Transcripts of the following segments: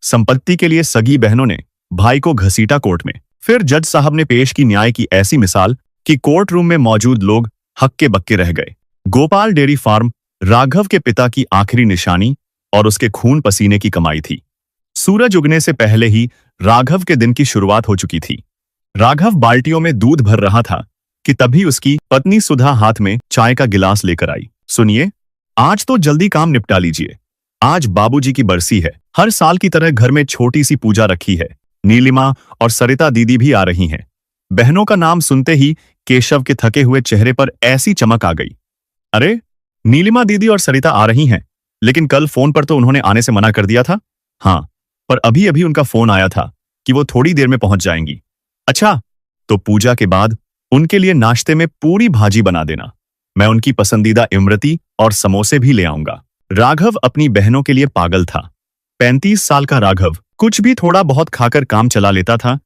संपत्ति के लिए सगी बहनों ने भाई को घसीटा कोर्ट में। फिर जज साहब ने पेश की न्याय की ऐसी मिसाल कि कोर्ट रूम में मौजूद लोग हक्के बक्के रह गए। गोपाल डेयरी फार्म राघव के पिता की आखिरी निशानी और उसके खून पसीने की कमाई थी। सूरज उगने से पहले ही राघव के दिन की शुरुआत हो चुकी थी। राघव बाल्टियों में दूध भर रहा था कि तभी उसकी पत्नी सुधा हाथ में चाय का गिलास लेकर आई। सुनिए, आज तो जल्दी काम निपटा लीजिए। आज बाबूजी की बरसी है। हर साल की तरह घर में छोटी सी पूजा रखी है। नीलिमा और सरिता दीदी भी आ रही हैं। बहनों का नाम सुनते ही केशव के थके हुए चेहरे पर ऐसी चमक आ गई। अरे, नीलिमा दीदी और सरिता आ रही हैं, लेकिन कल फोन पर तो उन्होंने आने से मना कर दिया था। हाँ, पर अभी अभी उनका फोन आया था कि वो थोड़ी देर में पहुंच जाएंगी। अच्छा, तो पूजा के बाद उनके लिए नाश्ते में पूरी भाजी बना देना। मैं उनकी पसंदीदा इमरती और समोसे भी ले आऊंगा। राघव अपनी बहनों के लिए पागल था। 35 साल का राघव कुछ भी थोड़ा बहुत खाकर काम चला लेता था,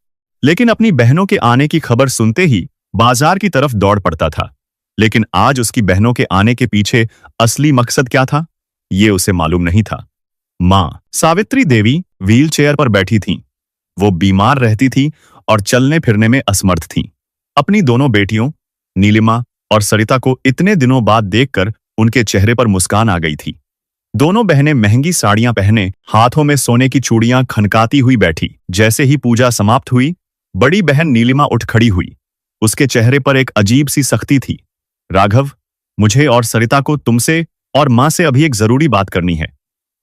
लेकिन अपनी बहनों के आने की खबर सुनते ही बाजार की तरफ दौड़ पड़ता था। लेकिन आज उसकी बहनों के आने के पीछे असली मकसद क्या था, ये उसे मालूम नहीं था। मां सावित्री देवी व्हील चेयर पर बैठी थीं। वो बीमार रहती थी और चलने फिरने में असमर्थ थीं। अपनी दोनों बेटियों नीलिमा और सरिता को इतने दिनों बाद देखकर उनके चेहरे पर मुस्कान आ गई थी। दोनों बहनें महंगी साड़ियां पहने, हाथों में सोने की चूड़ियां खनकाती हुई बैठी। जैसे ही पूजा समाप्त हुई, बड़ी बहन नीलिमा उठ खड़ी हुई। उसके चेहरे पर एक अजीब सी सख्ती थी। राघव, मुझे और सरिता को तुमसे और मां से अभी एक जरूरी बात करनी है।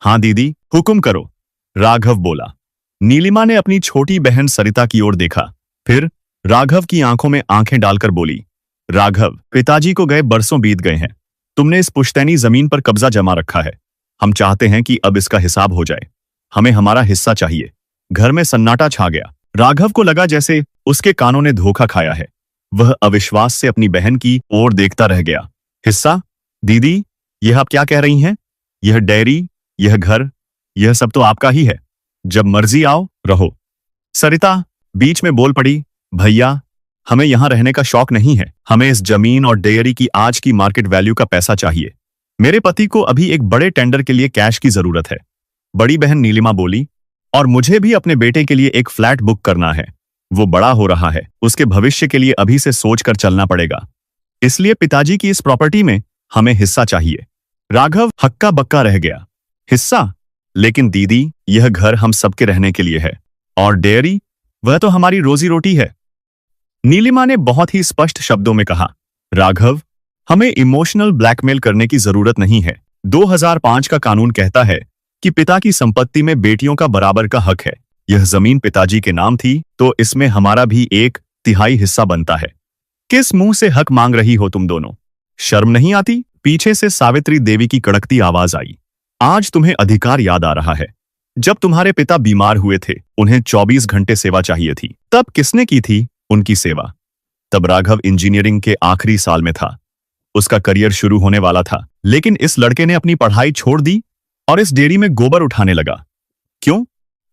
हाँ दीदी, हुक्म करो, राघव बोला। नीलिमा ने अपनी छोटी बहन सरिता की ओर देखा, फिर राघव की आंखों में आंखें डालकर बोली, राघव, पिताजी को गए बरसों बीत गए हैं। तुमने इस पुश्तैनी जमीन पर कब्जा जमा रखा है। हम चाहते हैं कि अब इसका हिसाब हो जाए। हमें हमारा हिस्सा चाहिए। घर में सन्नाटा छा गया। राघव को लगा जैसे उसके कानों ने धोखा खाया है। वह अविश्वास से अपनी बहन की ओर देखता रह गया। हिस्सा? दीदी, यह आप क्या कह रही हैं? यह डेयरी, यह घर, यह सब तो आपका ही है। जब मर्जी आओ रहो। सरिता बीच में बोल पड़ी, भैया, हमें यहां रहने का शौक नहीं है। हमें इस जमीन और डेयरी की आज की मार्केट वैल्यू का पैसा चाहिए। मेरे पति को अभी एक बड़े टेंडर के लिए कैश की जरूरत है। बड़ी बहन नीलिमा बोली, और मुझे भी अपने बेटे के लिए एक फ्लैट बुक करना है। वो बड़ा हो रहा है, उसके भविष्य के लिए अभी से सोचकर चलना पड़ेगा। इसलिए पिताजी की इस प्रॉपर्टी में हमें हिस्सा चाहिए। राघव हक्का बक्का रह गया। हिस्सा? लेकिन दीदी, यह घर हम सबके रहने के लिए है, और डेयरी, वह तो हमारी रोजी रोटी है। नीलिमा ने बहुत ही स्पष्ट शब्दों में कहा, राघव, हमें इमोशनल ब्लैकमेल करने की जरूरत नहीं है। 2005 का कानून कहता है कि पिता की संपत्ति में बेटियों का बराबर का हक है। यह जमीन पिताजी के नाम थी, तो इसमें हमारा भी 1/3 हिस्सा बनता है। किस मुंह से हक मांग रही हो तुम दोनों? शर्म नहीं आती? पीछे से सावित्री देवी की कड़कती आवाज आई। आज तुम्हें अधिकार याद आ रहा है। जब तुम्हारे पिता बीमार हुए थे, उन्हें 24 घंटे सेवा चाहिए थी। तब किसने की थी उनकी सेवा? तब राघव इंजीनियरिंग के आखिरी साल में था। उसका करियर शुरू होने वाला था, लेकिन इस लड़के ने अपनी पढ़ाई छोड़ दी और इस डेयरी में गोबर उठाने लगा। क्यों?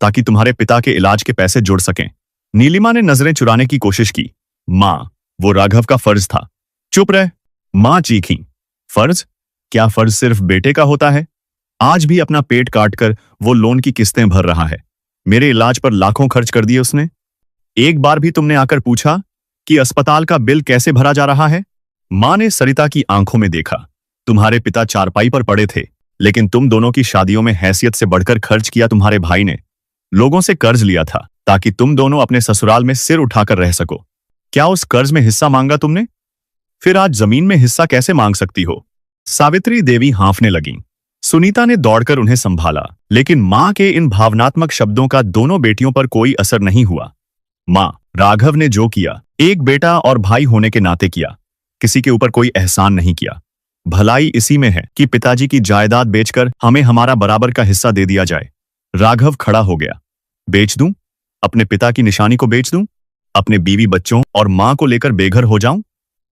ताकि तुम्हारे पिता के इलाज के पैसे जुड़ सकें। नीलिमा ने नजरें चुराने की कोशिश की। मां, वो राघव का फर्ज था। चुप रह, मां चीखी। फर्ज? क्या फर्ज सिर्फ बेटे का होता है? आज भी अपना पेट काटकर वो लोन की किस्तें भर रहा है। मेरे इलाज पर लाखों खर्च कर दिए उसने। एक बार भी तुमने आकर पूछा कि अस्पताल का बिल कैसे भरा जा रहा है? मां ने सरिता की आंखों में देखा। तुम्हारे पिता चारपाई पर पड़े थे, लेकिन तुम दोनों की शादियों में हैसियत से बढ़कर खर्च किया तुम्हारे भाई ने। लोगों से कर्ज लिया था ताकि तुम दोनों अपने ससुराल में सिर उठाकर रह सको। क्या उस कर्ज में हिस्सा मांगा तुमने? फिर आज जमीन में हिस्सा कैसे मांग सकती हो? सावित्री देवी हांफने लगी। सुनीता ने दौड़कर उन्हें संभाला, लेकिन मां के इन भावनात्मक शब्दों का दोनों बेटियों पर कोई असर नहीं हुआ। मां, राघव ने जो किया, एक बेटा और भाई होने के नाते किया। किसी के ऊपर कोई एहसान नहीं किया। भलाई इसी में है कि पिताजी की जायदाद बेचकर हमें हमारा बराबर का हिस्सा दे दिया जाए। राघव खड़ा हो गया। बेच दूं? अपने पिता की निशानी को बेच दूं? अपने बीवी बच्चों और मां को लेकर बेघर हो जाऊं?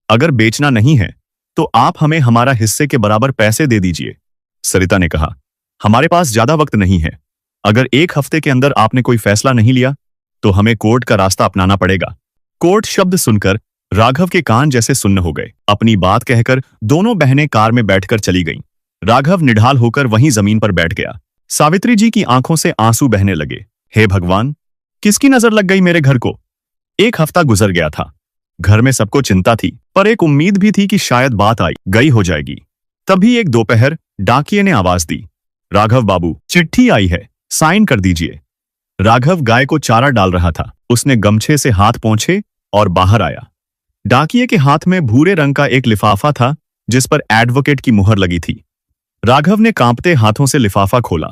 अगर बेचना नहीं है तो आप हमें हमारा हिस्से के बराबर पैसे दे दीजिए। सरिता ने कहा, हमारे पास ज्यादा वक्त नहीं है। अगर 1 हफ्ते के अंदर आपने कोई फैसला नहीं लिया तो हमें कोर्ट का रास्ता अपनाना पड़ेगा। कोर्ट शब्द सुनकर राघव के कान जैसे सुन्न हो गए। अपनी बात कहकर दोनों बहनें कार में बैठकर चली गईं। राघव निढाल होकर वहीं जमीन पर बैठ गया। सावित्री जी की आंखों से आंसू बहने लगे। हे भगवान, किसकी नजर लग गई मेरे घर को। एक हफ्ता गुजर गया था। घर में सबको चिंता थी, पर एक उम्मीद भी थी कि शायद बात आई गई हो जाएगी। तभी एक दोपहर डाकिये ने आवाज दी, राघव बाबू, चिट्ठी आई है, साइन कर दीजिए। राघव गाय को चारा डाल रहा था। उसने गमछे से हाथ पोंछे और बाहर आया। डाकिये के हाथ में भूरे रंग का एक लिफाफा था जिस पर एडवोकेट की मुहर लगी थी। राघव ने कांपते हाथों से लिफाफा खोला।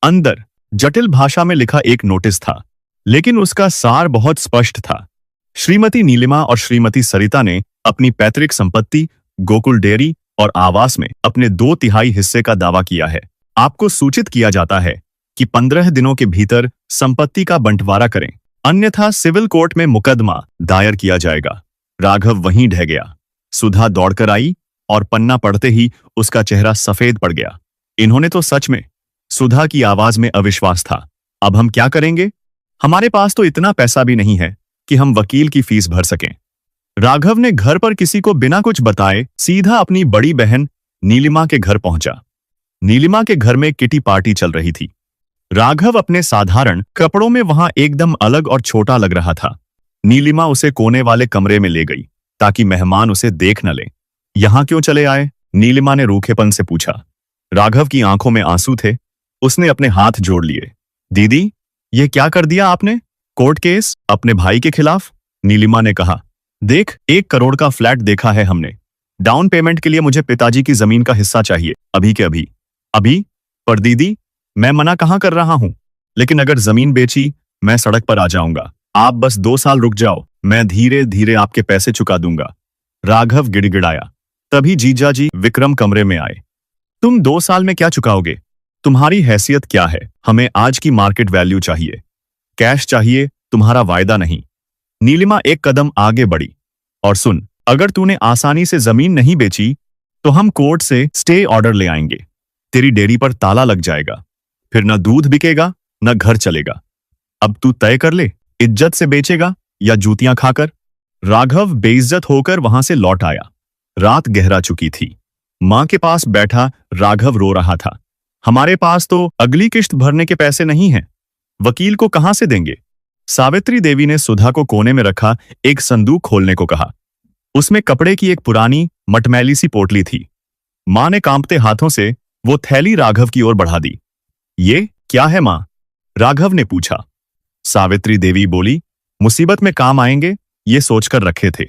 अंदर जटिल भाषा में लिखा एक नोटिस था, लेकिन उसका सार बहुत स्पष्ट था। श्रीमती नीलिमा और श्रीमती सरिता ने अपनी पैतृक संपत्ति गोकुल डेयरी और आवास में अपने 2/3 हिस्से का दावा किया है। आपको सूचित किया जाता है कि 15 दिनों के भीतर संपत्ति का बंटवारा करें, अन्यथा सिविल कोर्ट में मुकदमा दायर किया जाएगा। राघव वहीं ढह गया। सुधा दौड़कर आई और पन्ना पढ़ते ही उसका चेहरा सफेद पड़ गया। इन्होंने तो सच में। सुधा की आवाज में अविश्वास था। अब हम क्या करेंगे? हमारे पास तो इतना पैसा भी नहीं है कि हम वकील की फीस भर सकें। राघव ने घर पर किसी को बिना कुछ बताए सीधा अपनी बड़ी बहन नीलिमा के घर पहुंचा। नीलिमा के घर में किटी पार्टी चल रही थी। राघव अपने साधारण कपड़ों में वहां एकदम अलग और छोटा लग रहा था। नीलिमा उसे कोने वाले कमरे में ले गई ताकि मेहमान उसे देख न ले। यहां क्यों चले आए? नीलिमा ने रूखेपन से पूछा। राघव की आंखों में आंसू थे। उसने अपने हाथ जोड़ लिए। दीदी, ये क्या कर दिया आपने? कोर्ट केस अपने भाई के खिलाफ? नीलिमा ने कहा। देख, 1 करोड़ का फ्लैट देखा है हमने। डाउन पेमेंट के लिए मुझे पिताजी की जमीन का हिस्सा चाहिए, अभी के अभी। अभी? पर दीदी, मैं मना कहाँ कर रहा हूं, लेकिन अगर जमीन बेची मैं सड़क पर आ जाऊंगा। आप बस 2 साल रुक जाओ, मैं धीरे धीरे आपके पैसे चुका दूंगा। राघव गिड़गिड़ाया। तभी जीजाजी विक्रम कमरे में आए। तुम 2 साल में क्या चुकाओगे? तुम्हारी हैसियत क्या है? हमें आज की मार्केट वैल्यू चाहिए, कैश चाहिए, तुम्हारा वायदा नहीं। नीलिमा एक कदम आगे बढ़ी। और सुन, अगर तूने आसानी से जमीन नहीं बेची तो हम कोर्ट से स्टे ऑर्डर ले आएंगे। तेरी डेयरी पर ताला लग जाएगा, फिर न दूध बिकेगा न घर चलेगा। अब तू तय कर ले, इज्जत से बेचेगा या जूतियां खाकर? राघव बेइज्जत होकर वहां से लौट आया। रात गहरा चुकी थी। मां के पास बैठा राघव रो रहा था। हमारे पास तो अगली किश्त भरने के पैसे नहीं हैं, वकील को कहां से देंगे? सावित्री देवी ने सुधा को कोने में रखा एक संदूक खोलने को कहा। उसमें कपड़े की एक पुरानी मटमैली सी पोटली थी। मां ने कांपते हाथों से वो थैली राघव की ओर बढ़ा दी। ये क्या है मां? राघव ने पूछा। सावित्री देवी बोली, मुसीबत में काम आएंगे ये सोचकर रखे थे।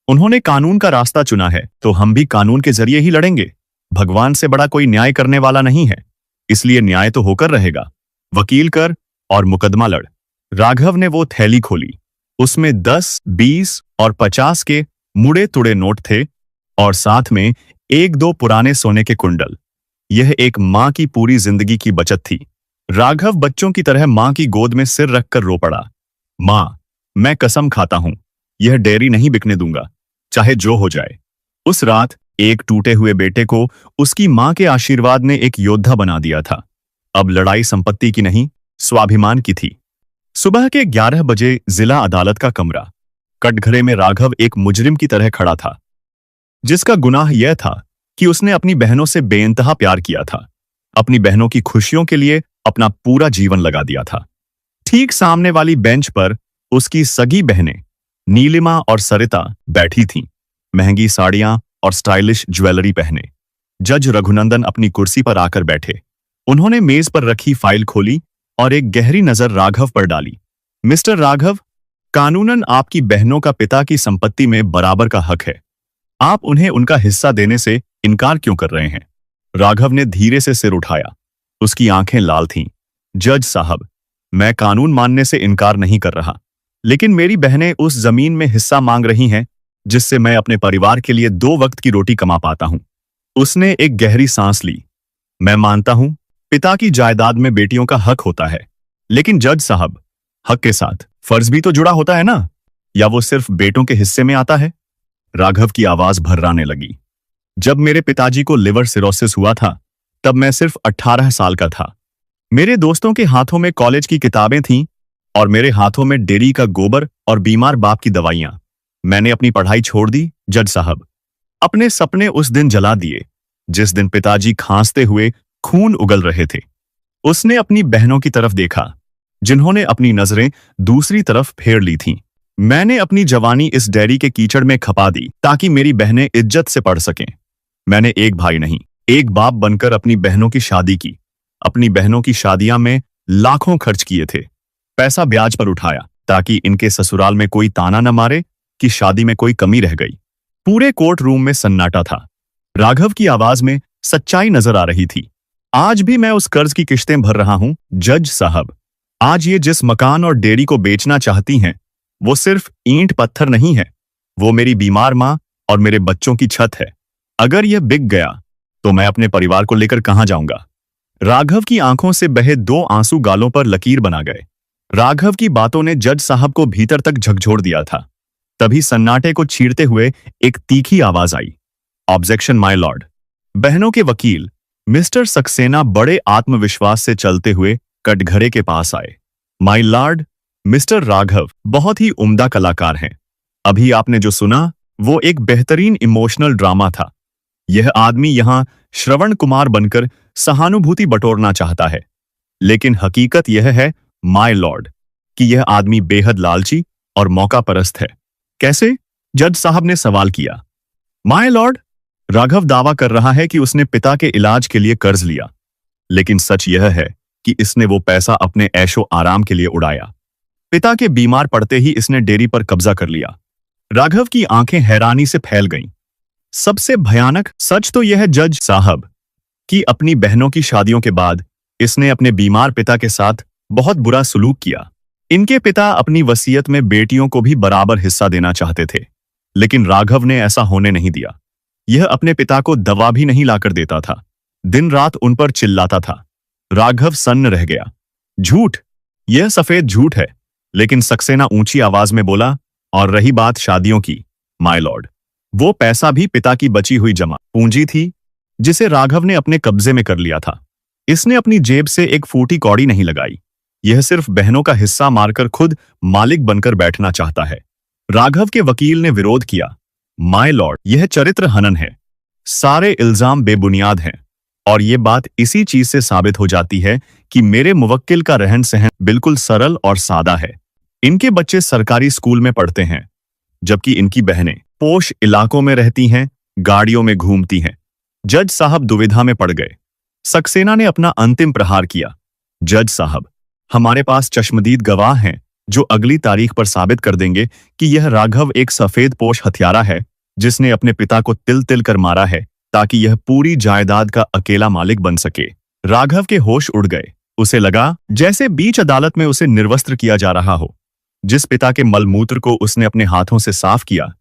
उन्होंने कानून का रास्ता चुना है तो हम भी कानून के जरिए ही लड़ेंगे। भगवान से बड़ा कोई न्याय करने वाला नहीं है, इसलिए न्याय तो होकर रहेगा। वकील कर और मुकदमा लड़। राघव ने वो थैली खोली। उसमें 10, 20 और 50 के मुड़े तुड़े नोट थे और साथ में 1-2 पुराने सोने के कुंडल। यह एक मां की पूरी जिंदगी की बचत थी। राघव बच्चों की तरह मां की गोद में सिर रखकर रो पड़ा। मां, मैं कसम खाता हूं, यह डेयरी नहीं बिकने दूंगा, चाहे जो हो जाए। उस रात एक टूटे हुए बेटे को उसकी मां के आशीर्वाद ने एक योद्धा बना दिया था। अब लड़ाई संपत्ति की नहीं, स्वाभिमान की थी। सुबह के 11 बजे जिला अदालत का कमरा। कटघरे में राघव एक मुजरिम की तरह खड़ा था, जिसका गुनाह यह था कि उसने अपनी बहनों से बेइंतहा प्यार किया था। अपनी बहनों की खुशियों के लिए अपना पूरा जीवन लगा दिया था। ठीक सामने वाली बेंच पर उसकी सगी बहनें नीलिमा और सरिता बैठी थीं, महंगी साड़ियां और स्टाइलिश ज्वेलरी पहने। जज रघुनंदन अपनी कुर्सी पर आकर बैठे। उन्होंने मेज पर रखी फाइल खोली और एक गहरी नजर राघव पर डाली। मिस्टर राघव, कानूनन आपकी बहनों का पिता की संपत्ति में बराबर का हक है। आप उन्हें उनका हिस्सा देने से इनकार क्यों कर रहे हैं? राघव ने धीरे से सिर उठाया। उसकी आंखें लाल थीं। जज साहब, मैं कानून मानने से इनकार नहीं कर रहा, लेकिन मेरी बहनें उस जमीन में हिस्सा मांग रही हैं जिससे मैं अपने परिवार के लिए 2 वक्त की रोटी कमा पाता हूं। उसने एक गहरी सांस ली। मैं मानता हूं पिता की जायदाद में बेटियों का हक होता है, लेकिन जज साहब, हक के साथ फर्ज भी तो जुड़ा होता है ना? या वो सिर्फ बेटों के हिस्से में आता है? राघव की आवाज भर्राने लगी। जब मेरे पिताजी को लिवर सिरोसिस हुआ था तब मैं सिर्फ 18 साल का था। मेरे दोस्तों के हाथों में कॉलेज की किताबें थीं और मेरे हाथों में डेयरी का गोबर और बीमार बाप की दवाइयां। मैंने अपनी पढ़ाई छोड़ दी जज साहब। अपने सपने उस दिन जला दिए जिस दिन पिताजी खांसते हुए खून उगल रहे थे। उसने अपनी बहनों की तरफ देखा, जिन्होंने अपनी नजरें दूसरी तरफ फेर ली थीं। मैंने अपनी जवानी इस डेयरी के कीचड़ में खपा दी ताकि मेरी बहनें इज्जत से पढ़ सकें। मैंने एक भाई नहीं, एक बाप बनकर अपनी बहनों की शादी की। अपनी बहनों की शादियां में लाखों खर्च किए थे। पैसा ब्याज पर उठाया ताकि इनके ससुराल में कोई ताना न मारे कि शादी में कोई कमी रह गई। पूरे कोर्ट रूम में सन्नाटा था। राघव की आवाज में सच्चाई नजर आ रही थी। आज भी मैं उस कर्ज की किश्तें भर रहा हूं, जज साहब। आज ये जिस मकान और डेयरी को बेचना चाहती हैं, वो सिर्फ ईंट पत्थर नहीं है, वो मेरी बीमार माँ और मेरे बच्चों की छत है। अगर यह बिक गया तो मैं अपने परिवार को लेकर कहां जाऊंगा? राघव की आंखों से बहे 2 आंसू गालों पर लकीर बना गए। राघव की बातों ने जज साहब को भीतर तक झकझोर दिया था। तभी सन्नाटे को चीरते हुए एक तीखी आवाज आई, ऑब्जेक्शन माय लॉर्ड। बहनों के वकील मिस्टर सक्सेना बड़े आत्मविश्वास से चलते हुए कटघरे के पास आए। माय लॉर्ड, मिस्टर राघव बहुत ही उम्दा कलाकार हैं। अभी आपने जो सुना वो एक बेहतरीन इमोशनल ड्रामा था। यह आदमी यहां श्रवण कुमार बनकर सहानुभूति बटोरना चाहता है, लेकिन हकीकत यह है माय लॉर्ड कि यह आदमी बेहद लालची और मौका परस्त है। कैसे? जज साहब ने सवाल किया। माय लॉर्ड, राघव दावा कर रहा है कि उसने पिता के इलाज के लिए कर्ज लिया, लेकिन सच यह है कि इसने वो पैसा अपने ऐशो आराम के लिए उड़ाया। पिता के बीमार पड़ते ही इसने डेयरी पर कब्जा कर लिया। राघव की आंखें हैरानी से फैल गईं। सबसे भयानक सच तो यह है जज साहब कि अपनी बहनों की शादियों के बाद इसने अपने बीमार पिता के साथ बहुत बुरा सलूक किया। इनके पिता अपनी वसीयत में बेटियों को भी बराबर हिस्सा देना चाहते थे, लेकिन राघव ने ऐसा होने नहीं दिया। यह अपने पिता को दवा भी नहीं लाकर देता था, दिन रात उन पर चिल्लाता था। राघव सन्न रह गया। झूठ, यह सफेद झूठ है। लेकिन सक्सेना ऊंची आवाज में बोला, और रही बात शादियों की, माय लॉर्ड, वो पैसा भी पिता की बची हुई जमा पूंजी थी जिसे राघव ने अपने कब्जे में कर लिया था। इसने अपनी जेब से एक फूटी कौड़ी नहीं लगाई। यह सिर्फ बहनों का हिस्सा मारकर खुद मालिक बनकर बैठना चाहता है। राघव के वकील ने विरोध किया। माय लॉर्ड, यह चरित्र हनन है। सारे इल्जाम बेबुनियाद हैं, और ये बात इसी चीज से साबित हो जाती है कि मेरे मुवक्किल का रहन सहन बिल्कुल सरल और सादा है। इनके बच्चे सरकारी स्कूल में पढ़ते हैं, जबकि इनकी बहनें पोश इलाकों में रहती हैं, गाड़ियों में घूमती हैं। जज साहब दुविधा में पड़ गए। सक्सेना ने अपना अंतिम प्रहार किया। जज साहब, हमारे पास चश्मदीद गवाह हैं जो अगली तारीख पर साबित कर देंगे कि यह राघव एक सफेद पोश हत्यारा है जिसने अपने पिता को तिल तिल कर मारा है ताकि यह पूरी जायदाद का अकेला मालिक बन सके। राघव के होश उड़ गए। उसे लगा जैसे बीच अदालत में उसे निर्वस्त्र किया जा रहा हो। जिस पिता के मलमूत्र को उसने अपने हाथों से साफ किया,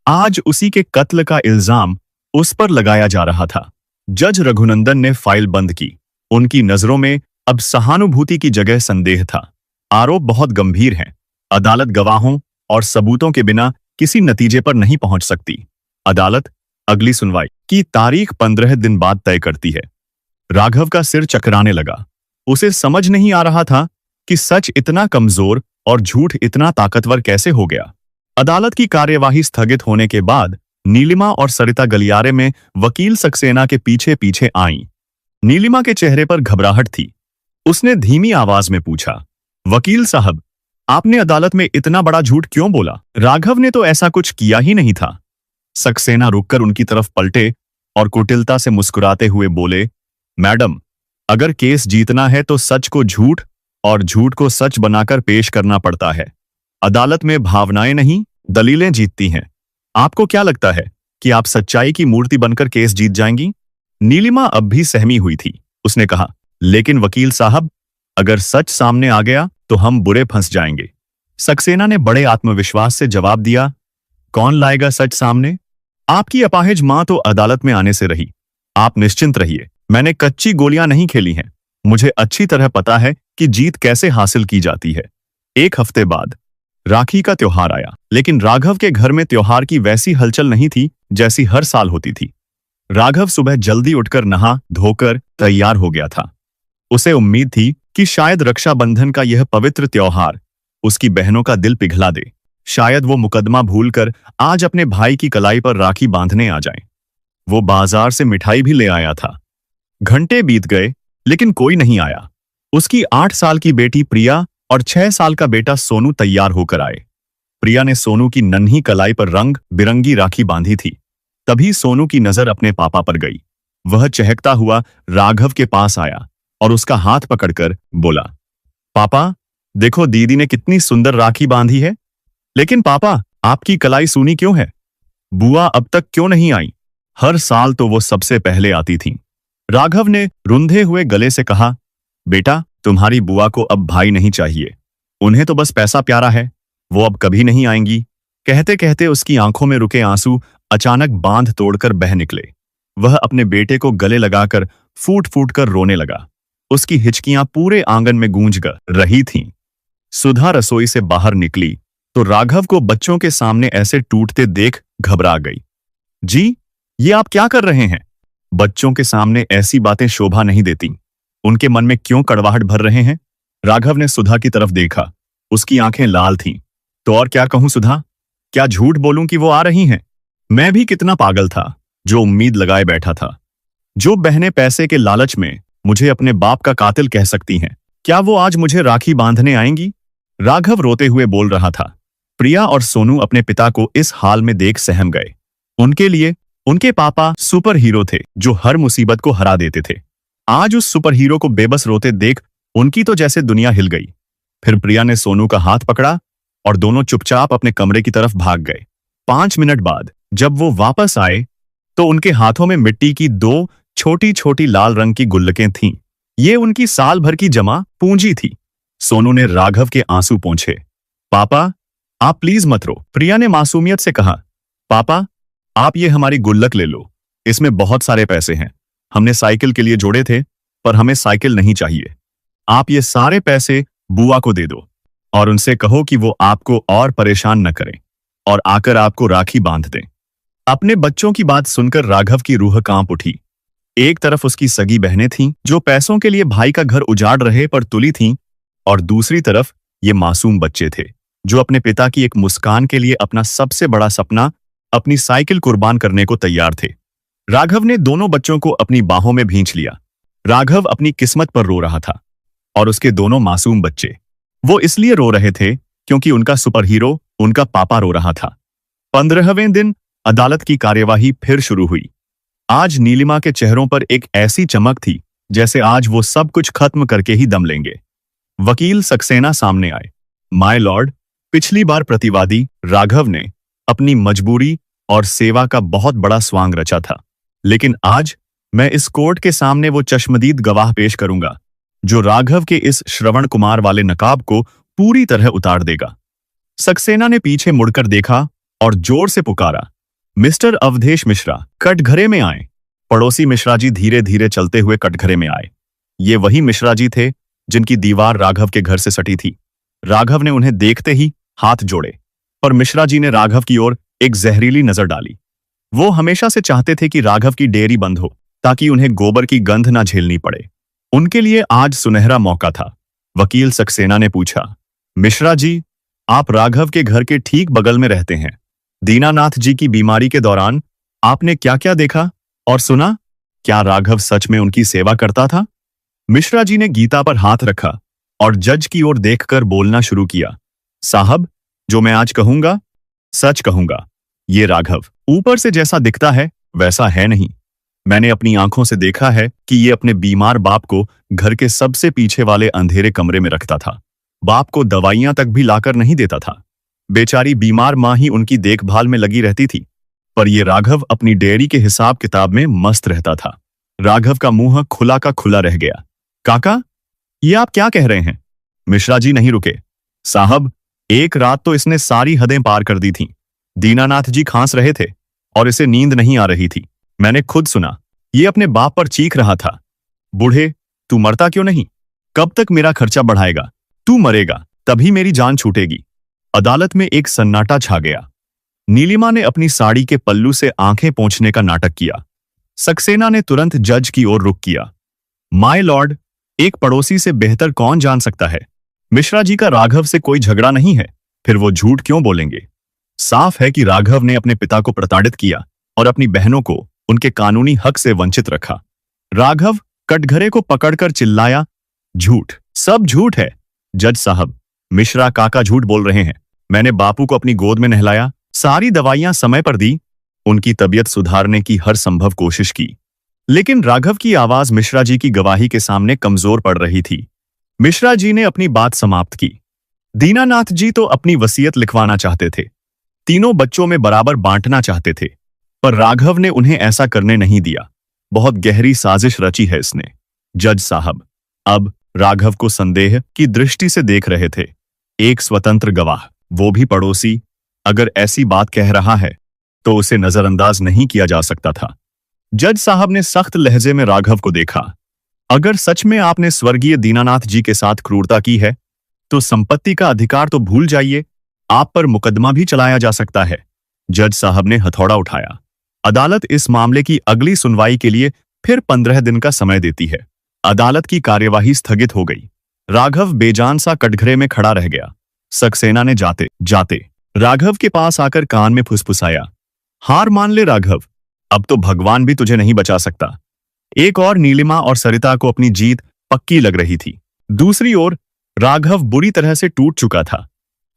आज उसी के कत्ल का इल्जाम उस पर लगाया जा रहा था। जज रघुनंदन ने फाइल बंद की। उनकी नजरों में अब सहानुभूति की जगह संदेह था। आरोप बहुत गंभीर हैं। अदालत गवाहों और सबूतों के बिना किसी नतीजे पर नहीं पहुंच सकती। अदालत अगली सुनवाई की तारीख 15 दिन बाद तय करती है। राघव का सिर चकराने लगा। उसे समझ नहीं आ रहा था कि सच इतना कमजोर और झूठ इतना ताकतवर कैसे हो गया। अदालत की कार्यवाही स्थगित होने के बाद नीलिमा और सरिता गलियारे में वकील सक्सेना के पीछे पीछे आईं। नीलिमा के चेहरे पर घबराहट थी। उसने धीमी आवाज में पूछा, वकील साहब, आपने अदालत में इतना बड़ा झूठ क्यों बोला? राघव ने तो ऐसा कुछ किया ही नहीं था। सक्सेना रुककर उनकी तरफ पलटे और कुटिलता से मुस्कुराते हुए बोले, मैडम, अगर केस जीतना है तो सच को झूठ और झूठ को सच बनाकर पेश करना पड़ता है। अदालत में भावनाएं नहीं, दलीलें जीतती हैं। आपको क्या लगता है कि आप सच्चाई की मूर्ति बनकर केस जीत जाएंगी? नीलिमा अब भी सहमी हुई थी। उसने कहा, लेकिन वकील साहब, अगर सच सामने आ गया तो हम बुरे फंस जाएंगे। सक्सेना ने बड़े आत्मविश्वास से जवाब दिया, कौन लाएगा सच सामने? आपकी अपाहिज मां तो अदालत में आने से रही। आप निश्चिंत रहिए, मैंने कच्ची गोलियां नहीं खेली हैं। मुझे अच्छी तरह पता है कि जीत कैसे हासिल की जाती है। 1 हफ्ते बाद राखी का त्योहार आया, लेकिन राघव के घर में त्योहार की वैसी हलचल नहीं थी जैसी हर साल होती थी। राघव सुबह जल्दी उठकर नहा धोकर तैयार हो गया था। उसे उम्मीद थी कि शायद रक्षाबंधन का यह पवित्र त्योहार उसकी बहनों का दिल पिघला दे। शायद वो मुकदमा भूलकर आज अपने भाई की कलाई पर राखी बांधने आ जाएं। वो बाजार से मिठाई भी ले आया था। घंटे बीत गए, लेकिन कोई नहीं आया। उसकी 8 साल की बेटी प्रिया और 6 साल का बेटा सोनू तैयार होकर आए। प्रिया ने सोनू की नन्ही कलाई पर रंग बिरंगी राखी बांधी थी। तभी सोनू की नजर अपने पापा पर गई। वह चहकता हुआ राघव के पास आया और उसका हाथ पकड़कर बोला, पापा, देखो दीदी ने कितनी सुंदर राखी बांधी है। लेकिन पापा, आपकी कलाई सूनी क्यों है? बुआ अब तक क्यों नहीं आई? हर साल तो वो सबसे पहले आती थी। राघव ने रुंधे हुए गले से कहा, बेटा, तुम्हारी बुआ को अब भाई नहीं चाहिए। उन्हें तो बस पैसा प्यारा है। वो अब कभी नहीं आएंगी। कहते कहते उसकी आंखों में रुके आंसू अचानक बांध तोड़कर बह निकले। वह अपने बेटे को गले लगाकर फूट फूट कर रोने लगा। उसकी हिचकियां पूरे आंगन में गूंज रही थीं। सुधा रसोई से बाहर निकली तो राघव को बच्चों के सामने ऐसे टूटते देख घबरा गई। जी, ये आप क्या कर रहे हैं? बच्चों के सामने ऐसी बातें शोभा नहीं देती। उनके मन में क्यों कड़वाहट भर रहे हैं? राघव ने सुधा की तरफ देखा। उसकी आंखें लाल थीं। तो और क्या कहूं सुधा, क्या झूठ बोलूं कि वो आ रही हैं? मैं भी कितना पागल था जो उम्मीद लगाए बैठा था। जो बहनें पैसे के लालच में मुझे अपने बाप का कातिल कह सकती हैं, क्या वो आज मुझे राखी बांधने आएंगी? राघव रोते हुए बोल रहा था। प्रिया और सोनू अपने पिता को इस हाल में देख सहम गए। उनके लिए उनके पापा सुपर हीरो थे जो हर मुसीबत को हरा देते थे। आज उस सुपर हीरो को बेबस रोते देख उनकी तो जैसे दुनिया हिल गई। फिर प्रिया ने सोनू का हाथ पकड़ा और दोनों चुपचाप अपने कमरे की तरफ भाग गए। 5 मिनट बाद जब वो वापस आए तो उनके हाथों में मिट्टी की 2 छोटी छोटी लाल रंग की गुल्लकें थीं। ये उनकी साल भर की जमा पूंजी थी। सोनू ने राघव के आंसू पोंछे। पापा, आप प्लीज मत रो, प्रिया ने मासूमियत से कहा। पापा, आप ये हमारी गुल्लक ले लो। इसमें बहुत सारे पैसे हैं। हमने साइकिल के लिए जोड़े थे, पर हमें साइकिल नहीं चाहिए। आप ये सारे पैसे बुआ को दे दो और उनसे कहो कि वो आपको और परेशान न करें और आकर आपको राखी बांध दें। अपने बच्चों की बात सुनकर राघव की रूह कांप उठी। एक तरफ उसकी सगी बहनें थीं जो पैसों के लिए भाई का घर उजाड़ रहे पर तुली थीं, और दूसरी तरफ ये मासूम बच्चे थे जो अपने पिता की एक मुस्कान के लिए अपना सबसे बड़ा सपना, अपनी साइकिल कुर्बान करने को तैयार थे। राघव ने दोनों बच्चों को अपनी बाहों में भींच लिया। राघव अपनी किस्मत पर रो रहा था और उसके दोनों मासूम बच्चे वो इसलिए रो रहे थे क्योंकि उनका सुपर हीरो, उनका पापा रो रहा था। 15वें दिन अदालत की कार्यवाही फिर शुरू हुई। आज नीलिमा के चेहरों पर एक ऐसी चमक थी जैसे आज वो सब कुछ खत्म करके ही दम लेंगे। वकील सक्सेना सामने आए। माय लॉर्ड, पिछली बार प्रतिवादी राघव ने अपनी मजबूरी और सेवा का बहुत बड़ा स्वांग रचा था, लेकिन आज मैं इस कोर्ट के सामने वो चश्मदीद गवाह पेश करूंगा जो राघव के इस श्रवण कुमार वाले नकाब को पूरी तरह उतार देगा। सक्सेना ने पीछे मुड़कर देखा और जोर से पुकारा, मिस्टर अवधेश मिश्रा, कटघरे में आए। पड़ोसी मिश्रा जी धीरे धीरे चलते हुए कटघरे में आए। ये वही मिश्रा जी थे जिनकी दीवार राघव के घर से सटी थी। राघव ने उन्हें देखते ही हाथ जोड़े, पर मिश्रा जी ने राघव की ओर एक जहरीली नजर डाली। वो हमेशा से चाहते थे कि राघव की डेयरी बंद हो ताकि उन्हें गोबर की गंध ना झेलनी पड़े। उनके लिए आज सुनहरा मौका था। वकील सक्सेना ने पूछा, मिश्रा जी, आप राघव के घर के ठीक बगल में रहते हैं। दीनानाथ जी की बीमारी के दौरान आपने क्या क्या देखा और सुना? क्या राघव सच में उनकी सेवा करता था? मिश्रा जी ने गीता पर हाथ रखा और जज की ओर देखकर बोलना शुरू किया। साहब, जो मैं आज कहूंगा सच कहूंगा। ये राघव ऊपर से जैसा दिखता है वैसा है नहीं। मैंने अपनी आंखों से देखा है कि ये अपने बीमार बाप को घर के सबसे पीछे वाले अंधेरे कमरे में रखता था। बाप को दवाइयां तक भी लाकर नहीं देता था। बेचारी बीमार मां ही उनकी देखभाल में लगी रहती थी, पर ये राघव अपनी डेयरी के हिसाब किताब में मस्त रहता था। राघव का मुंह खुला का खुला रह गया। काका, ये आप क्या कह रहे हैं? मिश्रा जी नहीं रुके। साहब, एक रात तो इसने सारी हदें पार कर दी थीं। दीनानाथ जी खांस रहे थे और इसे नींद नहीं आ रही थी। मैंने खुद सुना। ये अपने बाप पर चीख रहा था, बूढ़े, तू मरता क्यों नहीं? कब तक मेरा खर्चा बढ़ाएगा? तू मरेगा तभी मेरी जान छूटेगी। अदालत में एक सन्नाटा छा गया। नीलिमा ने अपनी साड़ी के पल्लू से आंखें पोंछने का नाटक किया। सक्सेना ने तुरंत जज की ओर रुख किया। माय लॉर्ड, एक पड़ोसी से बेहतर कौन जान सकता है? मिश्रा जी का राघव से कोई झगड़ा नहीं है, फिर वो झूठ क्यों बोलेंगे? साफ है कि राघव ने अपने पिता को प्रताड़ित किया और अपनी बहनों को उनके कानूनी हक से वंचित रखा। राघव कटघरे को पकड़कर चिल्लाया, झूठ, सब झूठ है जज साहब। मिश्रा काका झूठ बोल रहे हैं। मैंने बापू को अपनी गोद में नहलाया, सारी दवाइयां समय पर दी, उनकी तबीयत सुधारने की हर संभव कोशिश की। लेकिन राघव की आवाज मिश्रा जी की गवाही के सामने कमजोर पड़ रही थी। मिश्रा जी ने अपनी बात समाप्त की। दीनानाथ जी तो अपनी वसीयत लिखवाना चाहते थे, तीनों बच्चों में बराबर बांटना चाहते थे, पर राघव ने उन्हें ऐसा करने नहीं दिया। बहुत गहरी साजिश रची है इसने। जज साहब अब राघव को संदेह की दृष्टि से देख रहे थे। एक स्वतंत्र गवाह, वो भी पड़ोसी, अगर ऐसी बात कह रहा है तो उसे नजरअंदाज नहीं किया जा सकता था। जज साहब ने सख्त लहजे में राघव को देखा। अगर सच में आपने स्वर्गीय दीनानाथ जी के साथ क्रूरता की है तो संपत्ति का अधिकार तो भूल जाइए, आप पर मुकदमा भी चलाया जा सकता है। जज साहब ने हथौड़ा उठाया। अदालत इस मामले की अगली सुनवाई के लिए फिर 15 दिन का समय देती है। अदालत की कार्यवाही स्थगित हो गई। राघव बेजान सा कटघरे में खड़ा रह गया। सक्सेना ने जाते जाते राघव के पास आकर कान में फुसफुसाया, हार मान ले राघव, अब तो भगवान भी तुझे नहीं बचा सकता। एक और नीलिमा और सरिता को अपनी जीत पक्की लग रही थी। दूसरी ओर राघव बुरी तरह से टूट चुका था।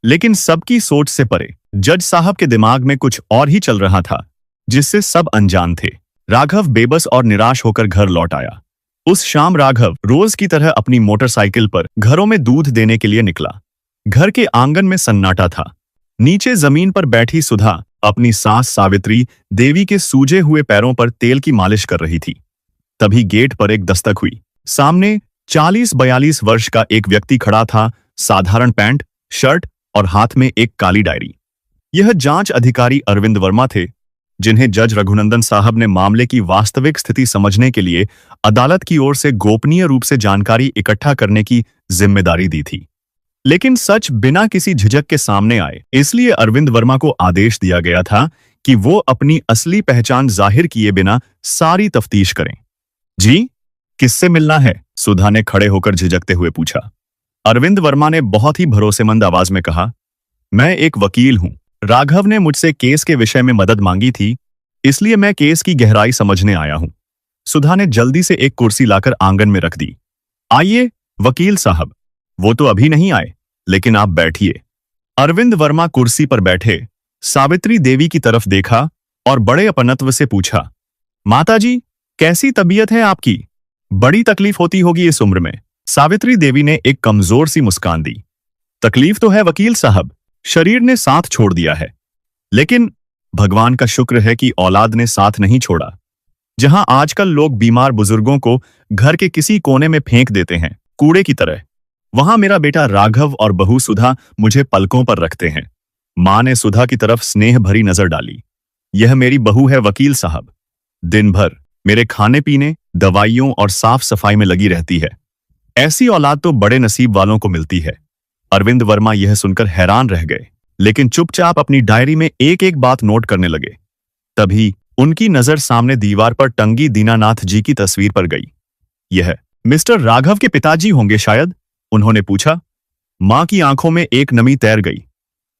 लेकिन सबकी सोच से परे जज साहब के दिमाग में कुछ और ही चल रहा था, जिससे सब अनजान थे। राघव बेबस और निराश होकर घर लौट आया। उस शाम राघव रोज की तरह अपनी मोटरसाइकिल पर घरों में दूध देने के लिए निकला। घर के आंगन में सन्नाटा था। नीचे जमीन पर बैठी सुधा अपनी सास सावित्री देवी के सूजे हुए पैरों पर तेल की मालिश कर रही थी। तभी गेट पर एक दस्तक हुई। सामने 40-42 वर्ष का एक व्यक्ति खड़ा था, साधारण पैंट, शर्ट और हाथ में एक काली डायरी। यह जांच अधिकारी अरविंद वर्मा थे, जिन्हें जज रघुनंदन साहब ने मामले की वास्तविक स्थिति समझने के लिए अदालत की ओर से गोपनीय रूप से जानकारी इकट्ठा करने की जिम्मेदारी दी थी। लेकिन सच बिना किसी झिझक के सामने आए, इसलिए अरविंद वर्मा को आदेश दिया गया था कि वो अपनी असली पहचान जाहिर किए बिना सारी तफ्तीश करें। जी, किससे मिलना है? सुधा ने खड़े होकर झिझकते हुए पूछा। अरविंद वर्मा ने बहुत ही भरोसेमंद आवाज में कहा, मैं एक वकील हूं। राघव ने मुझसे केस के विषय में मदद मांगी थी, इसलिए मैं केस की गहराई समझने आया हूं। सुधा ने जल्दी से एक कुर्सी लाकर आंगन में रख दी। आइए वकील साहब। वो तो अभी नहीं आए, लेकिन आप बैठिए। अरविंद वर्मा कुर्सी पर बैठे सावित्री देवी की तरफ देखा और बड़े अपनत्व से पूछा, माताजी, कैसी तबीयत है आपकी? बड़ी तकलीफ होती होगी इस उम्र में। सावित्री देवी ने एक कमजोर सी मुस्कान दी। तकलीफ तो है वकील साहब, शरीर ने साथ छोड़ दिया है, लेकिन भगवान का शुक्र है कि औलाद ने साथ नहीं छोड़ा। जहां आजकल लोग बीमार बुजुर्गों को घर के किसी कोने में फेंक देते हैं कूड़े की तरह, वहां मेरा बेटा राघव और बहू सुधा मुझे पलकों पर रखते हैं। मां ने सुधा की तरफ स्नेह भरी नजर डाली। यह मेरी बहू है वकील साहब, दिन भर मेरे खाने पीने, दवाइयों और साफ सफाई में लगी रहती है। ऐसी औलाद तो बड़े नसीब वालों को मिलती है। अरविंद वर्मा यह सुनकर हैरान रह गए, लेकिन चुपचाप अपनी डायरी में एक एक बात नोट करने लगे। तभी उनकी नजर सामने दीवार पर टंगी दीनानाथ जी की तस्वीर पर गई। यह मिस्टर राघव के पिताजी होंगे शायद? उन्होंने पूछा। मां की आंखों में एक नमी तैर गई।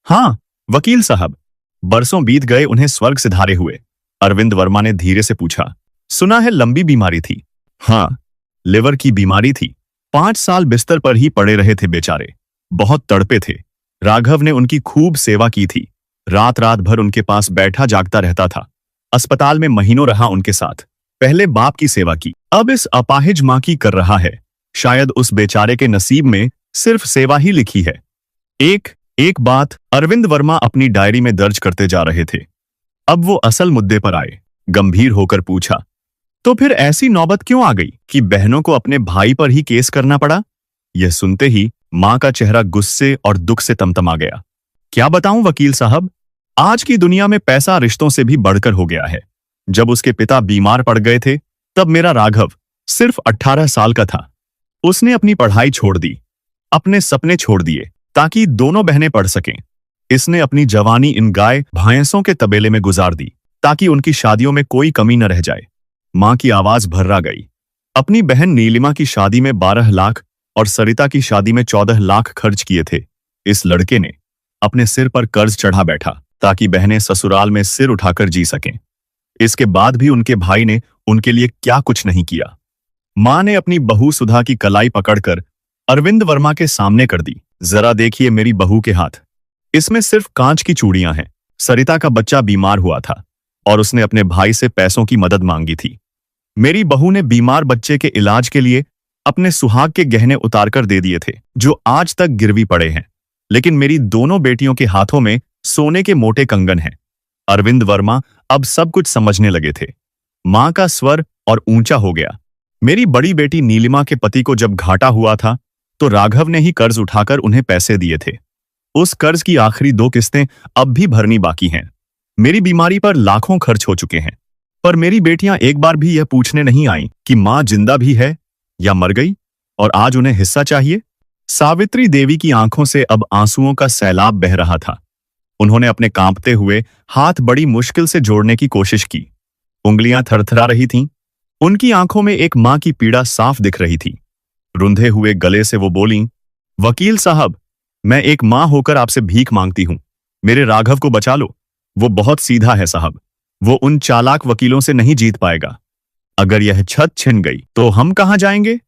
हाँ वकील साहब, बरसों बीत गए उन्हें स्वर्ग सिधारे हुए। अरविंद वर्मा ने धीरे से पूछा, सुना है लंबी बीमारी थी? हाँ, लिवर की बीमारी थी। 5 साल बिस्तर पर ही पड़े रहे थे बेचारे, बहुत तड़पे थे। राघव ने उनकी खूब सेवा की थी, रात रात भर उनके पास बैठा जागता रहता था। अस्पताल में महीनों रहा उनके साथ। पहले बाप की सेवा की, अब इस अपाहिज मां की कर रहा है। शायद उस बेचारे के नसीब में सिर्फ सेवा ही लिखी है। एक बात अरविंद वर्मा अपनी डायरी में दर्ज करते जा रहे थे। अब वो असल मुद्दे पर आए। गंभीर होकर पूछा, तो फिर ऐसी नौबत क्यों आ गई कि बहनों को अपने भाई पर ही केस करना पड़ा? यह सुनते ही मां का चेहरा गुस्से और दुख से तमतमा गया। क्या बताऊं वकील साहब, आज की दुनिया में पैसा रिश्तों से भी बढ़कर हो गया है। जब उसके पिता बीमार पड़ गए थे, तब मेरा राघव सिर्फ 18 साल का था। उसने अपनी पढ़ाई छोड़ दी, अपने सपने छोड़ दिए, ताकि दोनों बहनें पढ़ सकें। इसने अपनी जवानी इन गाय भैंसों के तबेले में गुजार दी, ताकि उनकी शादियों में कोई कमी न रह जाए। मां की आवाज भर्रा गई। अपनी बहन नीलिमा की शादी में 12 लाख और सरिता की शादी में 14 लाख खर्च किए थे। इस लड़के ने अपने सिर पर कर्ज चढ़ा बैठा, ताकि बहनें ससुराल में सिर उठाकर जी सकें। इसके बाद भी उनके भाई ने उनके लिए क्या कुछ नहीं किया। मां ने अपनी बहू सुधा की कलाई पकड़कर अरविंद वर्मा के सामने कर दी। जरा देखिए मेरी बहू के हाथ, इसमें सिर्फ कांच की चूड़ियां हैं। सरिता का बच्चा बीमार हुआ था और उसने अपने भाई से पैसों की मदद मांगी थी। मेरी बहू ने बीमार बच्चे के इलाज के लिए अपने सुहाग के गहने उतारकर दे दिए थे, जो आज तक गिरवी पड़े हैं। लेकिन मेरी दोनों बेटियों के हाथों में सोने के मोटे कंगन हैं। अरविंद वर्मा अब सब कुछ समझने लगे थे। मां का स्वर और ऊंचा हो गया। मेरी बड़ी बेटी नीलिमा के पति को जब घाटा हुआ था तो राघव ने ही कर्ज उठाकर उन्हें पैसे दिए थे। उस कर्ज की आखिरी 2 किस्तें अब भी भरनी बाकी हैं। मेरी बीमारी पर लाखों खर्च हो चुके हैं, पर मेरी बेटियां एक बार भी यह पूछने नहीं आईं कि मां जिंदा भी है या मर गई और आज उन्हें हिस्सा चाहिए। सावित्री देवी की आंखों से अब आंसुओं का सैलाब बह रहा था। उन्होंने अपने कांपते हुए हाथ बड़ी मुश्किल से जोड़ने की कोशिश की। उंगलियां थरथरा रही थीं। उनकी आंखों में एक मां की पीड़ा साफ दिख रही थी। रुंधे हुए गले से वो बोलीं, वकील साहब, मैं एक मां होकर आपसे भीख मांगती हूं। मेरे राघव को बचा लो। वो बहुत सीधा है साहब। वो उन चालाक वकीलों से नहीं जीत पाएगा। अगर यह छत छिन गई तो हम कहां जाएंगे?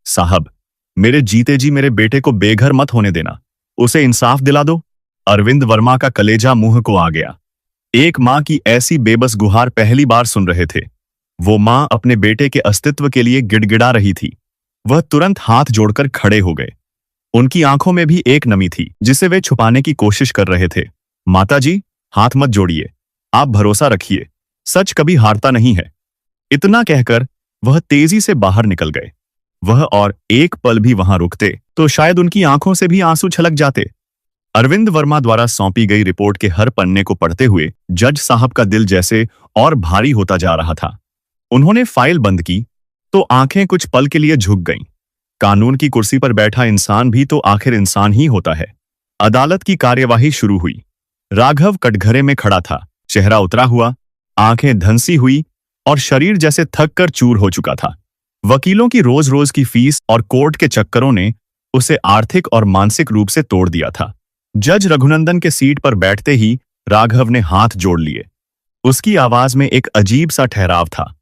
साहब, मेरे जीते जी मेरे बेटे को बेघर मत होने देना। उसे इंसाफ दिला दो। अरविंद वर्मा का कलेजा मुंह को आ गया। एक मां की ऐसी बेबस गुहार पहली बार सुन रहे थे। वो मां अपने बेटे के अस्तित्व के लिए गिड़गिड़ा रही थी। वह तुरंत हाथ जोड़कर खड़े हो गए। उनकी आंखों में भी एक नमी थी जिसे वे छुपाने की कोशिश कर रहे थे। माताजी, हाथ मत जोड़िए। आप भरोसा रखिए, सच कभी हारता नहीं है। इतना कहकर वह तेजी से बाहर निकल गए। वह और एक पल भी वहां रुकते तो शायद उनकी आंखों से भी आंसू छलक जाते। अरविंद वर्मा द्वारा सौंपी गई रिपोर्ट के हर पन्ने को पढ़ते हुए जज साहब का दिल जैसे और भारी होता जा रहा था। उन्होंने फाइल बंद की तो आंखें कुछ पल के लिए झुक गईं। कानून की कुर्सी पर बैठा इंसान भी तो आखिर इंसान ही होता है। अदालत की कार्यवाही शुरू हुई। राघव कटघरे में खड़ा था, चेहरा उतरा हुआ, आंखें धंसी हुई और शरीर जैसे थक कर चूर हो चुका था। वकीलों की रोज रोज की फीस और कोर्ट के चक्करों ने उसे आर्थिक और मानसिक रूप से तोड़ दिया था। जज रघुनंदन के सीट पर बैठते ही राघव ने हाथ जोड़ लिए। उसकी आवाज में एक अजीब सा ठहराव था।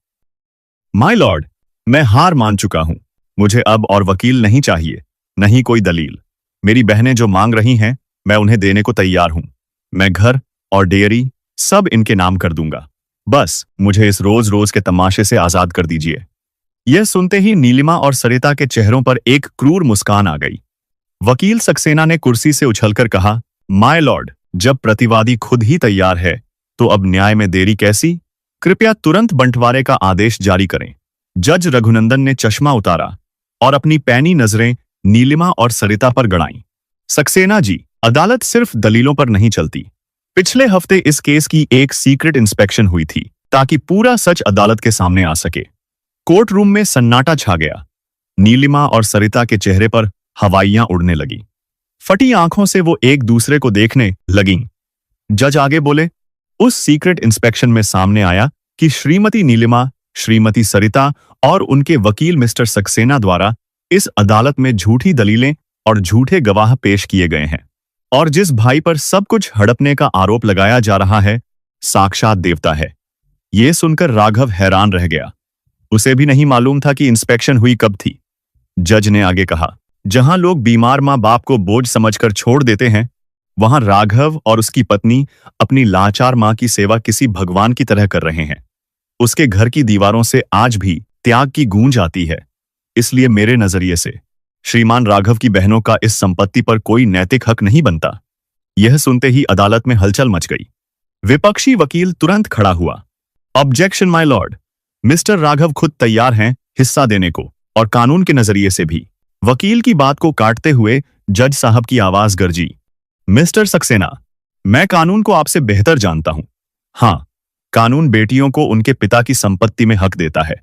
माय लॉर्ड, मैं हार मान चुका हूं। मुझे अब और वकील नहीं चाहिए, नहीं कोई दलील। मेरी बहनें जो मांग रही हैं, मैं उन्हें देने को तैयार हूं। मैं घर और डेयरी सब इनके नाम कर दूंगा। बस मुझे इस रोज रोज के तमाशे से आजाद कर दीजिए। यह सुनते ही नीलिमा और सरिता के चेहरों पर एक क्रूर मुस्कान आ गई। वकील सक्सेना ने कुर्सी से उछलकर कहा, माय लॉर्ड, जब प्रतिवादी खुद ही तैयार है तो अब न्याय में देरी कैसी? कृपया तुरंत बंटवारे का आदेश जारी करें। जज रघुनंदन ने चश्मा उतारा और अपनी पैनी नजरें नीलिमा और सरिता पर गड़ाईं। सक्सेना जी, अदालत सिर्फ दलीलों पर नहीं चलती। पिछले हफ्ते इस केस की एक सीक्रेट इंस्पेक्शन हुई थी ताकि पूरा सच अदालत के सामने आ सके। कोर्ट रूम में सन्नाटा छा गया। नीलिमा और सरिता के चेहरे पर हवाइयां उड़ने लगी। फटी आंखों से वो एक दूसरे को देखने लगीं। जज आगे बोले, उस सीक्रेट इंस्पेक्शन में सामने आया कि श्रीमती नीलिमा, श्रीमती सरिता और उनके वकील मिस्टर सक्सेना द्वारा इस अदालत में झूठी दलीलें और झूठे गवाह पेश किए गए हैं और जिस भाई पर सब कुछ हड़पने का आरोप लगाया जा रहा है, साक्षात देवता है। यह सुनकर राघव हैरान रह गया। उसे भी नहीं मालूम था कि इंस्पेक्शन हुई कब थी। जज ने आगे कहा, जहां लोग बीमार मां बाप को बोझ समझकर छोड़ देते हैं, वहां राघव और उसकी पत्नी अपनी लाचार मां की सेवा किसी भगवान की तरह कर रहे हैं। उसके घर की दीवारों से आज भी त्याग की गूंज आती है। इसलिए मेरे नजरिए से श्रीमान राघव की बहनों का इस संपत्ति पर कोई नैतिक हक नहीं बनता। यह सुनते ही अदालत में हलचल मच गई। विपक्षी वकील तुरंत खड़ा हुआ। Objection my Lord, mister Raghav खुद तैयार हैं हिस्सा देने को और कानून के नजरिए से भी। वकील की बात को काटते हुए जज साहब की आवाज गरजी, मिस्टर सक्सेना, मैं कानून को आपसे बेहतर जानता हूं। हाँ, कानून बेटियों को उनके पिता की संपत्ति में हक देता है,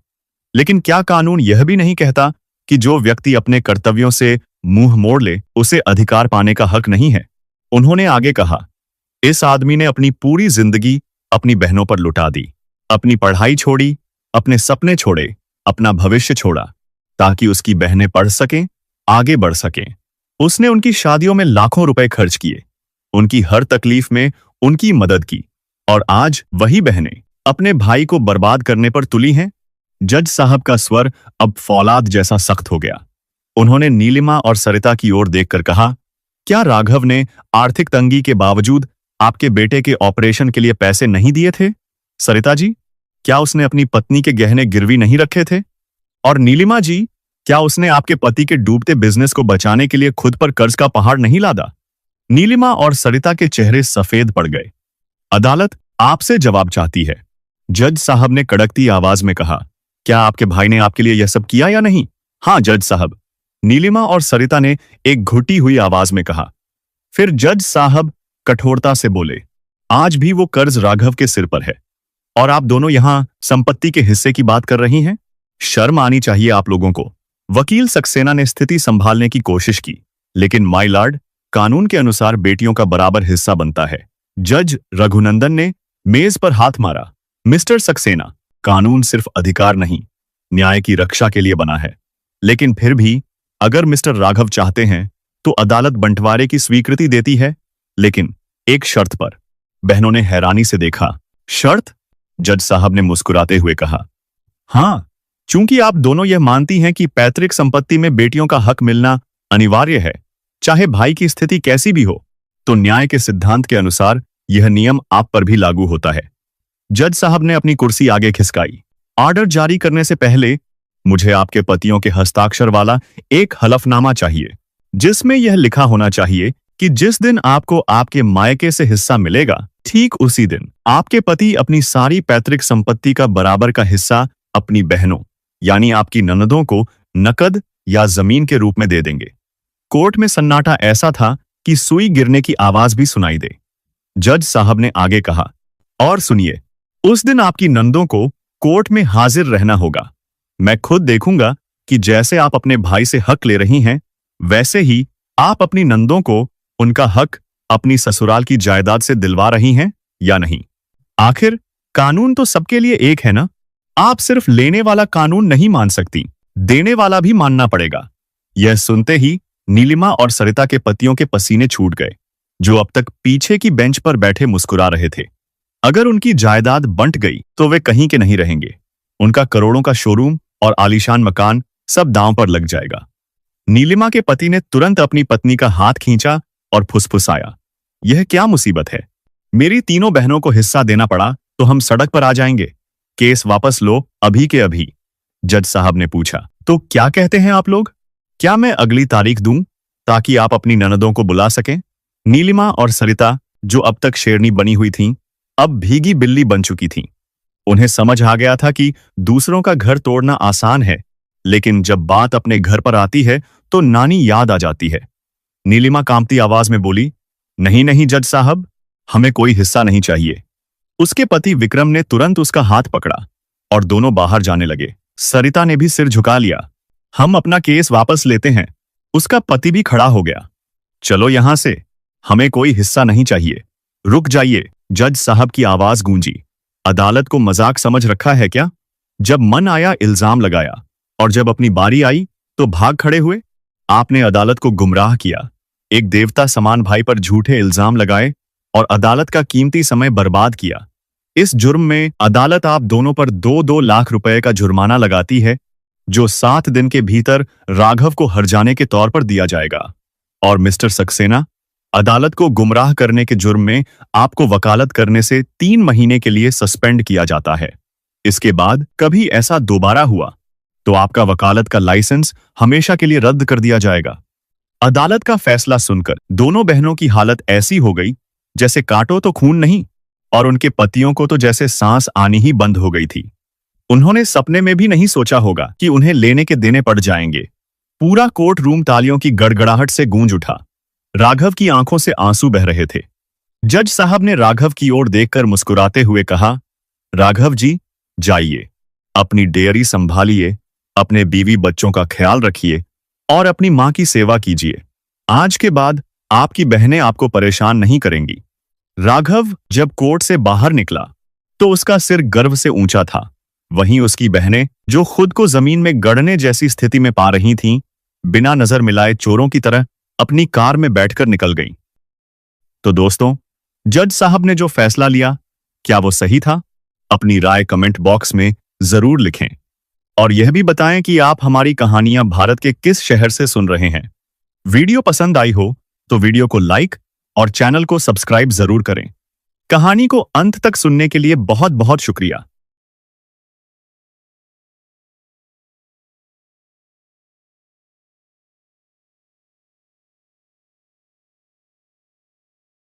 लेकिन क्या कानून यह भी नहीं कहता कि जो व्यक्ति अपने कर्तव्यों से मुंह मोड़ ले उसे अधिकार पाने का हक नहीं है? उन्होंने आगे कहा, इस आदमी ने अपनी पूरी जिंदगी अपनी बहनों पर लुटा दी। अपनी पढ़ाई छोड़ी, अपने सपने छोड़े, अपना भविष्य छोड़ा ताकि उसकी बहनें पढ़ सकें, आगे बढ़ सकें। उसने उनकी शादियों में लाखों रुपए खर्च किए, उनकी हर तकलीफ में उनकी मदद की, और आज वही बहनें अपने भाई को बर्बाद करने पर तुली हैं। जज साहब का स्वर अब फौलाद जैसा सख्त हो गया। उन्होंने नीलिमा और सरिता की ओर देखकर कहा, क्या राघव ने आर्थिक तंगी के बावजूद आपके बेटे के ऑपरेशन के लिए पैसे नहीं दिए थे? सरिता जी, क्या उसने अपनी पत्नी के गहने गिरवी नहीं रखे थे? और नीलिमा जी, क्या उसने आपके पति के डूबते बिजनेस को बचाने के लिए खुद पर कर्ज का पहाड़ नहीं लादा? नीलिमा और सरिता के चेहरे सफेद पड़ गए। अदालत आपसे जवाब चाहती है। जज साहब ने कड़कती आवाज में कहा, क्या आपके भाई ने आपके लिए यह सब किया या नहीं? हाँ जज साहब, नीलिमा और सरिता ने एक घुटी हुई आवाज में कहा। फिर जज साहब कठोरता से बोले, आज भी वो कर्ज राघव के सिर पर है और आप दोनों यहां संपत्ति के हिस्से की बात कर रही हैं? शर्म आनी चाहिए आप लोगों को। वकील सक्सेना ने स्थिति संभालने की कोशिश की, लेकिन माय लॉर्ड, कानून के अनुसार बेटियों का बराबर हिस्सा बनता है। जज रघुनंदन ने मेज पर हाथ मारा। मिस्टर सक्सेना, कानून सिर्फ अधिकार नहीं, न्याय की रक्षा के लिए बना है। लेकिन फिर भी अगर मिस्टर राघव चाहते हैं तो अदालत बंटवारे की स्वीकृति देती है, लेकिन एक शर्त पर। बहनों ने हैरानी से देखा। शर्त? जज साहब ने मुस्कुराते हुए कहा, हां, चूंकि आप दोनों यह मानती हैं कि पैतृक संपत्ति में बेटियों का हक मिलना अनिवार्य है, चाहे भाई की स्थिति कैसी भी हो, तो न्याय के सिद्धांत के अनुसार यह नियम आप पर भी लागू होता है। जज साहब ने अपनी कुर्सी आगे खिसकाई। ऑर्डर जारी करने से पहले मुझे आपके पतियों के हस्ताक्षर वाला एक हलफनामा चाहिए, जिसमें यह लिखा होना चाहिए कि जिस दिन आपको आपके मायके से हिस्सा मिलेगा, ठीक उसी दिन आपके पति अपनी सारी पैतृक संपत्ति का बराबर का हिस्सा अपनी बहनों यानी आपकी ननदों को नकद या जमीन के रूप में दे देंगे। कोर्ट में सन्नाटा ऐसा था कि सुई गिरने की आवाज भी सुनाई दे। जज साहब ने आगे कहा, और सुनिए, उस दिन आपकी नंदों को कोर्ट में हाजिर रहना होगा। मैं खुद देखूंगा कि जैसे आप अपने भाई से हक ले रही हैं, वैसे ही आप अपनी नंदों को उनका हक अपनी ससुराल की जायदाद से दिलवा रही हैं या नहीं। आखिर कानून तो सबके लिए एक है ना। आप सिर्फ लेने वाला कानून नहीं मान सकती, देने वाला भी मानना पड़ेगा। यह सुनते ही नीलिमा और सरिता के पतियों के पसीने छूट गए, जो अब तक पीछे की बेंच पर बैठे मुस्कुरा रहे थे। अगर उनकी जायदाद बंट गई तो वे कहीं के नहीं रहेंगे। उनका करोड़ों का शोरूम और आलीशान मकान सब दांव पर लग जाएगा। नीलिमा के पति ने तुरंत अपनी पत्नी का हाथ खींचा और फुसफुसाया, यह क्या मुसीबत है? मेरी तीनों बहनों को हिस्सा देना पड़ा तो हम सड़क पर आ जाएंगे। केस वापस लो अभी के अभी। जज साहब ने पूछा, तो क्या कहते हैं आप लोग? क्या मैं अगली तारीख दूं ताकि आप अपनी ननदों को बुला सकें? नीलिमा और सरिता, जो अब तक शेरनी बनी हुई थीं, अब भीगी बिल्ली बन चुकी थीं। उन्हें समझ आ गया था कि दूसरों का घर तोड़ना आसान है, लेकिन जब बात अपने घर पर आती है तो नानी याद आ जाती है। नीलिमा कांपती आवाज में बोली, नहीं नहीं जज साहब, हमें कोई हिस्सा नहीं चाहिए। उसके पति विक्रम ने तुरंत उसका हाथ पकड़ा और दोनों बाहर जाने लगे। सरिता ने भी सिर झुका लिया। हम अपना केस वापस लेते हैं। उसका पति भी खड़ा हो गया। चलो यहां से, हमें कोई हिस्सा नहीं चाहिए। रुक जाइए, जज साहब की आवाज गूंजी। अदालत को मजाक समझ रखा है क्या? जब मन आया इल्जाम लगाया और जब अपनी बारी आई तो भाग खड़े हुए। आपने अदालत को गुमराह किया, एक देवता समान भाई पर झूठे इल्जाम लगाए और अदालत का कीमती समय बर्बाद किया। इस जुर्म में अदालत आप दोनों पर 2-2 लाख रुपए का जुर्माना लगाती है, जो 7 दिन के भीतर राघव को हर्जाने के तौर पर दिया जाएगा। और मिस्टर सक्सेना, अदालत को गुमराह करने के जुर्म में आपको वकालत करने से 3 महीने के लिए सस्पेंड किया जाता है। इसके बाद कभी ऐसा दोबारा हुआ तो आपका वकालत का लाइसेंस हमेशा के लिए रद्द कर दिया जाएगा। अदालत का फैसला सुनकर दोनों बहनों की हालत ऐसी हो गई जैसे काटो तो खून नहीं, और उनके पतियों को तो जैसे सांस आनी ही बंद हो गई थी। उन्होंने सपने में भी नहीं सोचा होगा कि उन्हें लेने के देने पड़ जाएंगे। पूरा कोर्ट रूम तालियों की गड़गड़ाहट से गूंज उठा। राघव की आंखों से आंसू बह रहे थे। जज साहब ने राघव की ओर देखकर मुस्कुराते हुए कहा, राघव जी, जाइए, अपनी डेयरी संभालिए, अपने बीवी बच्चों का ख्याल रखिए और अपनी मां की सेवा कीजिए। आज के बाद आपकी बहनें आपको परेशान नहीं करेंगी। राघव जब कोर्ट से बाहर निकला तो उसका सिर गर्व से ऊंचा था। वहीं उसकी बहनें, जो खुद को जमीन में गड़ने जैसी स्थिति में पा रही थीं, बिना नजर मिलाए चोरों की तरह अपनी कार में बैठकर निकल गईं। तो दोस्तों, जज साहब ने जो फैसला लिया, क्या वो सही था? अपनी राय कमेंट बॉक्स में जरूर लिखें। और यह भी बताएं कि आप हमारी कहानियां भारत के किस शहर से सुन रहे हैं। वीडियो पसंद आई हो तो वीडियो को लाइक और चैनल को सब्सक्राइब जरूर करें। कहानी को अंत तक सुनने के लिए बहुत बहुत शुक्रिया।